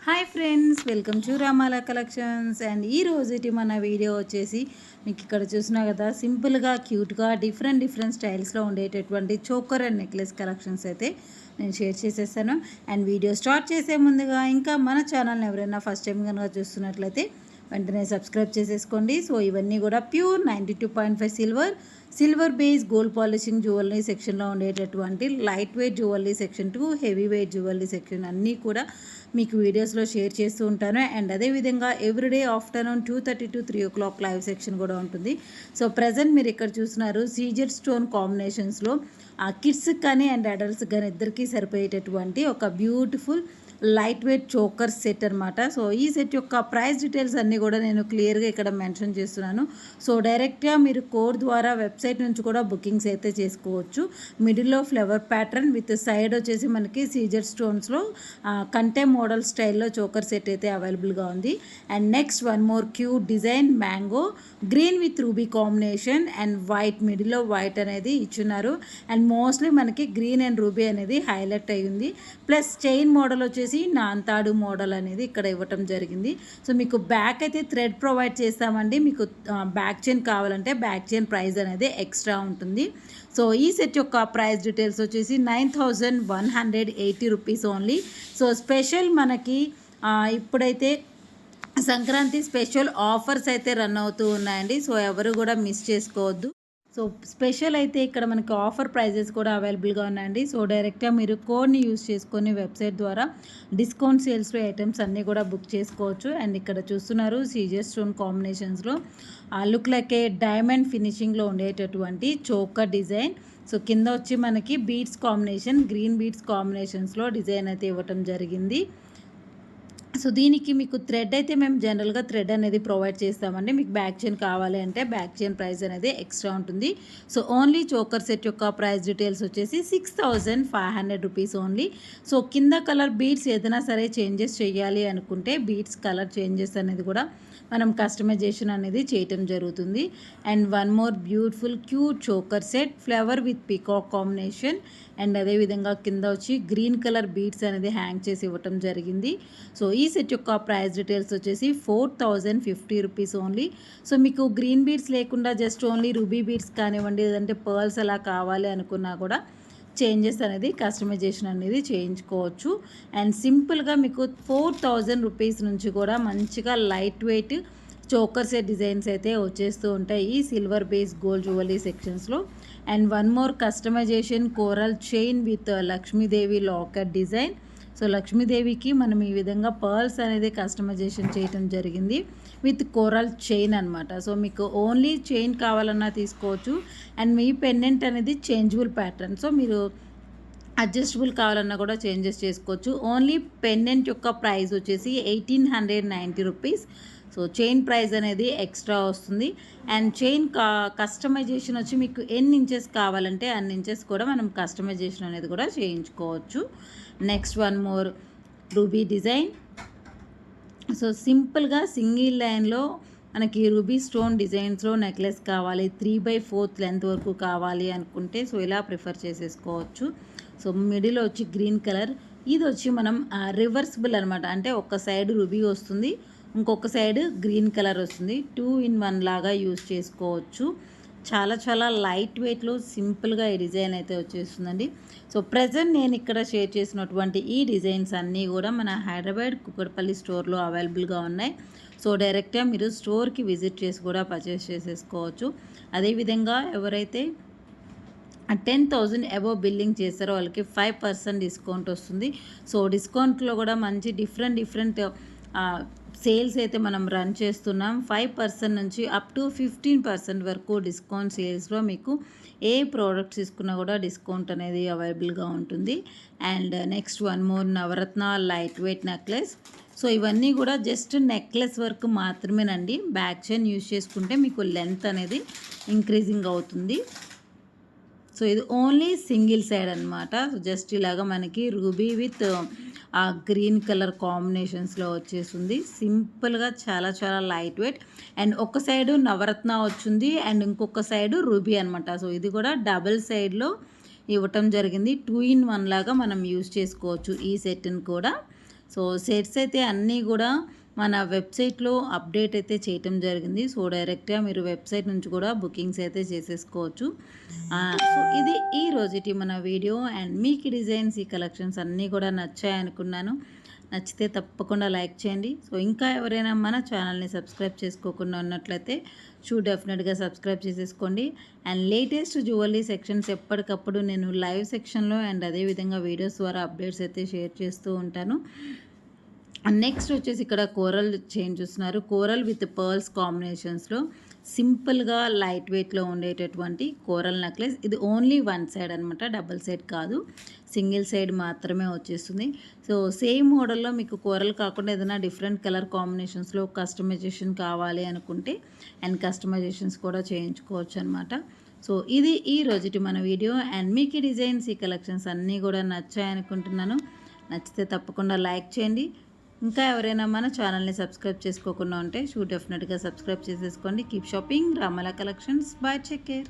Hi friends, welcome to Ramala collections. And ఈ రోజుటి మన వీడియో వచ్చేసి మీకు ఇక్కడ చూసినా కదా, సింపుల్గా క్యూట్గా డిఫరెంట్ స్టైల్స్లో ఉండేటటువంటి చోకర్ అండ్ నెక్లెస్ కలెక్షన్స్ అయితే నేను షేర్ చేసేసాను. అండ్ వీడియో స్టార్ట్ చేసే ముందుగా ఇంకా మన ఛానల్ని ఎవరైనా ఫస్ట్ టైం కనుక చూస్తున్నట్లయితే వెంటనే సబ్స్క్రైబ్ చేసేసుకోండి. సో ఇవన్నీ కూడా pure 92.5 silver base gold polishing jewellery సెక్షన్లో ఉండేటటువంటి light weight jewellery section to heavy weight jewellery section అన్నీ కూడా మీకు వీడియోస్లో షేర్ చేస్తూ ఉంటాను. అండ్ అదేవిధంగా everyday afternoon 2:30 to 3 o'clock live section కూడా ఉంటుంది. సో ప్రజెంట్ మీరు ఇక్కడ చూస్తున్నారు సీజెడ్ స్టోన్ కాంబినేషన్స్లో కిడ్స్కి కానీ అండ్ అడల్ట్స్కి కానీ ఇద్దరికీ సరిపోయేటటువంటి ఒక beautiful light weight choker set అనమాట. సో ఈ సెట్ యొక్క ప్రైస్ డీటెయిల్స్ అన్నీ కూడా నేను క్లియర్గా ఇక్కడ మెన్షన్ చేస్తున్నాను. సో డైరెక్ట్గా మీరు కోడ్ ద్వారా వెబ్సైట్ నుంచి కూడా బుకింగ్స్ అయితే చేసుకోవచ్చు. మిడిల్లో ఫ్లవర్ ప్యాటర్న్ విత్ సైడ్ వచ్చేసి మనకి సీజర్ స్టోన్స్లో కంటే మోడల్ స్టైల్లో చోకర్ సెట్ అయితే అవైలబుల్గా ఉంది. And next one more cute design mango green with ruby combination and white, మిడిల్లో వైట్ అనేది ఇచ్చున్నారు. అండ్ మోస్ట్లీ మనకి గ్రీన్ అండ్ రూబీ అనేది హైలైట్ అయ్యింది. ప్లస్ చైన్ మోడల్ వచ్చేసి నాంతాడు మోడల్ అనేది ఇక్కడ ఇవ్వటం జరిగింది. సో మీకు బ్యాక్ అయితే థ్రెడ్ ప్రొవైడ్ చేస్తామండి. మీకు బ్యాక్ చైన్ కావాలంటే బ్యాక్ చైన్ ప్రైస్ అనేది ఎక్స్ట్రా ఉంటుంది. సో ఈ సెట్ యొక్క ప్రైస్ డీటెయిల్స్ వచ్చేసి 9,180 రూపీస్ ఓన్లీ. సో స్పెషల్ మనకి ఇప్పుడైతే సంక్రాంతి స్పెషల్ ఆఫర్స్ అయితే రన్ అవుతూ ఉన్నాయండి. సో ఎవరు కూడా మిస్ చేసుకోవద్దు. సో స్పెషల్ అయితే ఇక్కడ మనకి ఆఫర్ ప్రైజెస్ కూడా అవైలబుల్గా ఉన్నాయండి. సో డైరెక్ట్గా మీరు కోడ్ని యూస్ చేసుకొని వెబ్సైట్ ద్వారా డిస్కౌంట్ సేల్స్లో ఐటమ్స్ అన్నీ కూడా బుక్ చేసుకోవచ్చు. అండ్ ఇక్కడ చూస్తున్నారు సీజర్ స్టోన్ కాంబినేషన్స్లో లుక్ లైక్ ఏ డైమండ్ ఫినిషింగ్లో ఉండేటటువంటి చోకర్ డిజైన్. సో కింద వచ్చి మనకి బీడ్స్ కాంబినేషన్, గ్రీన్ బీడ్స్ కాంబినేషన్స్లో డిజైన్ అయితే ఇవ్వటం జరిగింది. సో దీనికి మీకు థ్రెడ్ అయితే మేము జనరల్గా థ్రెడ్ అనేది ప్రొవైడ్ చేస్తామండి. మీకు బ్యాక్ చైన్ కావాలి అంటే బ్యాక్ చైన్ ప్రైస్ అనేది ఎక్స్ట్రా ఉంటుంది. సో ఓన్లీ చోకర్ సెట్ యొక్క ప్రైస్ డీటెయిల్స్ వచ్చేసి 6,500 రూపీస్ ఓన్లీ. సో కింద కలర్ బీడ్స్ ఏదైనా సరే చేంజెస్ చేయాలి అనుకుంటే బీడ్స్ కలర్ చేంజెస్ అనేది కూడా మనం కస్టమైజేషన్ అనేది చేయటం జరుగుతుంది. And one more beautiful cute choker set flower with peacock combination. And అదేవిధంగా కింద వచ్చి గ్రీన్ కలర్ బీడ్స్ అనేది హ్యాంగ్ చేసి ఇవ్వటం జరిగింది. సో ఈ సెట్ యొక్క ప్రైస్ డీటెయిల్స్ వచ్చేసి 4,050 రూపీస్ ఓన్లీ. సో మీకు గ్రీన్ బీడ్స్ లేకుండా జస్ట్ ఓన్లీ రూబీ బీడ్స్ కానివ్వండి, లేదంటే పర్ల్స్ అలా కావాలి అనుకున్నా కూడా చేంజెస్ అనేది కస్టమైజేషన్ అనేది చేయించుకోవచ్చు. అండ్ సింపుల్గా మీకు 4,000 రూపీస్ నుంచి కూడా మంచిగా light weight choker set designs అయితే వచ్చేస్తూ ఉంటాయి ఈ సిల్వర్ బేస్ గోల్డ్ జ్యువెలరీ సెక్షన్స్లో. And one more customisation coral chain with Lakshmidevi locket design. So లక్ష్మీదేవికి మనం ఈ విధంగా పర్ల్స్ అనేది కస్టమైజేషన్ చేయటం జరిగింది విత్ కోరల్ చైన్ అనమాట. సో మీకు ఓన్లీ చైన్ కావాలన్నా తీసుకోవచ్చు. అండ్ మీ పెండెంట్ అనేది చేంజబుల్ ప్యాటర్న్, సో మీరు అడ్జస్టబుల్ కావాలన్నా కూడా చేంజెస్ చేసుకోవచ్చు. ఓన్లీ పెండెంట్ యొక్క ప్రైస్ వచ్చేసి 1,890 రూపీస్. సో చైన్ ప్రైస్ అనేది ఎక్స్ట్రా వస్తుంది. అండ్ చైన్ కస్టమైజేషన్ వచ్చి మీకు ఎన్ని ఇంచెస్ కావాలంటే అన్ని ఇంచెస్ కూడా మనం కస్టమైజేషన్ అనేది కూడా చేయించుకోవచ్చు. Next one more ruby design. So సింపుల్గా సింగిల్ లైన్లో మనకి రూబీ స్టోన్ డిజైన్స్లో నెక్లెస్ కావాలి, 3/4 లెంత్ వరకు కావాలి అనుకుంటే సో ఇలా ప్రిఫర్ చేసేసుకోవచ్చు. సో మిడిల్ వచ్చి గ్రీన్ కలర్, ఇది వచ్చి మనం రివర్సిబుల్ అనమాట. అంటే ఒక సైడ్ రూబీ వస్తుంది, ఇంకొక సైడ్ గ్రీన్ కలర్ వస్తుంది. 2 in 1 లాగా యూజ్ చేసుకోవచ్చు. చాలా లైట్ వెయిట్లో సింపుల్గా ఈ డిజైన్ అయితే వచ్చేస్తుందండి. సో ప్రజెంట్ నేను ఇక్కడ షేర్ చేసినటువంటి ఈ డిజైన్స్ అన్నీ కూడా మన హైదరాబాద్ కుక్కడపల్లి స్టోర్లో అవైలబుల్గా ఉన్నాయి. సో డైరెక్ట్గా మీరు స్టోర్కి విజిట్ చేసి కూడా పర్చేస్ చేసేసుకోవచ్చు. అదేవిధంగా ఎవరైతే 10,000 అబోవ్ బిల్లింగ్ చేస్తారో వాళ్ళకి 5% డిస్కౌంట్ వస్తుంది. సో డిస్కౌంట్లో కూడా మంచి డిఫరెంట్ సేల్స్ అయితే మనం రన్ చేస్తున్నాం. 5% నుంచి అప్ టు 15% వరకు డిస్కౌంట్ సేల్స్లో మీకు ఏ ప్రోడక్ట్స్ తీసుకున్నా కూడా డిస్కౌంట్ అనేది అవైలబుల్గా ఉంటుంది. And next one more Navaratna light weight necklace. So ఇవన్నీ కూడా జస్ట్ నెక్లెస్ వర్క్ మాత్రమేనండి. బ్యాక్ చైన్ యూజ్ చేసుకుంటే మీకు లెంత్ అనేది ఇంక్రీజింగ్ అవుతుంది. సో ఇది ఓన్లీ సింగిల్ సైడ్ అనమాట. సో జస్ట్ ఇలాగా మనకి రూబీ విత్ గ్రీన్ కలర్ కాంబినేషన్స్లో వచ్చేసింది. సింపుల్గా చాలా లైట్ వెయిట్. అండ్ ఒక సైడు నవరత్న వచ్చింది అండ్ ఇంకొక సైడు రూబీ అనమాట. సో ఇది కూడా డబుల్ సైడ్లో ఇవ్వటం జరిగింది. 2 in 1 లాగా మనం యూజ్ చేసుకోవచ్చు ఈ సెట్ని కూడా. సో సెట్స్ అయితే అన్నీ కూడా మన వెబ్సైట్లో అప్డేట్ అయితే చేయటం జరిగింది. సో డైరెక్ట్గా మీరు వెబ్సైట్ నుంచి కూడా బుకింగ్స్ అయితే చేసేసుకోవచ్చు. సో ఇది ఈ రోజుటి మన వీడియో. అండ్ మీకు డిజైన్స్ ఈ కలెక్షన్స్ అన్నీ కూడా నచ్చాయి అనుకున్నాను. నచ్చితే తప్పకుండా లైక్ చేయండి. సో ఇంకా ఎవరైనా మన ఛానల్ని సబ్స్క్రైబ్ చేసుకోకుండా ఉన్నట్లయితే డెఫినెట్గా సబ్స్క్రైబ్ చేసేసుకోండి. అండ్ లేటెస్ట్ జ్యువెలరీ సెక్షన్స్ ఎప్పటికప్పుడు నేను లైవ్ సెక్షన్లో అండ్ అదేవిధంగా వీడియోస్ ద్వారా అప్డేట్స్ అయితే షేర్ చేస్తూ ఉంటాను. నెక్స్ట్ వచ్చేసి ఇక్కడ కోరల్ చైన్ చూస్తున్నారు. కోరల్ విత్ పర్ల్స్ కాంబినేషన్స్లో సింపుల్గా లైట్ వెయిట్లో ఉండేటటువంటి కోరల్ నెక్లెస్. ఇది ఓన్లీ వన్ సైడ్ అనమాట, డబుల్ సైడ్ కాదు, సింగిల్ సైడ్ మాత్రమే వచ్చేస్తుంది. సో సేమ్ మోడల్లో మీకు కోరల్ కాకుండా ఏదైనా డిఫరెంట్ కలర్ కాంబినేషన్స్లో కస్టమైజేషన్ కావాలి అనుకుంటే అండ్ కస్టమైజేషన్స్ కూడా చేయించుకోవచ్చు అనమాట. సో ఇది ఈ రోజుటి మన వీడియో. అండ్ మీకు ఈ డిజైన్స్ ఈ కలెక్షన్స్ అన్నీ కూడా నచ్చాయనుకుంటున్నాను. నచ్చితే తప్పకుండా లైక్ చేయండి. ఇంకా ఎవరైనా మన ఛానల్ని సబ్స్క్రైబ్ చేసుకోకుండా ఉంటే డెఫినెట్గా సబ్స్క్రైబ్ చేసేసుకోండి. Keep shopping Ramala collections. Bye, take care.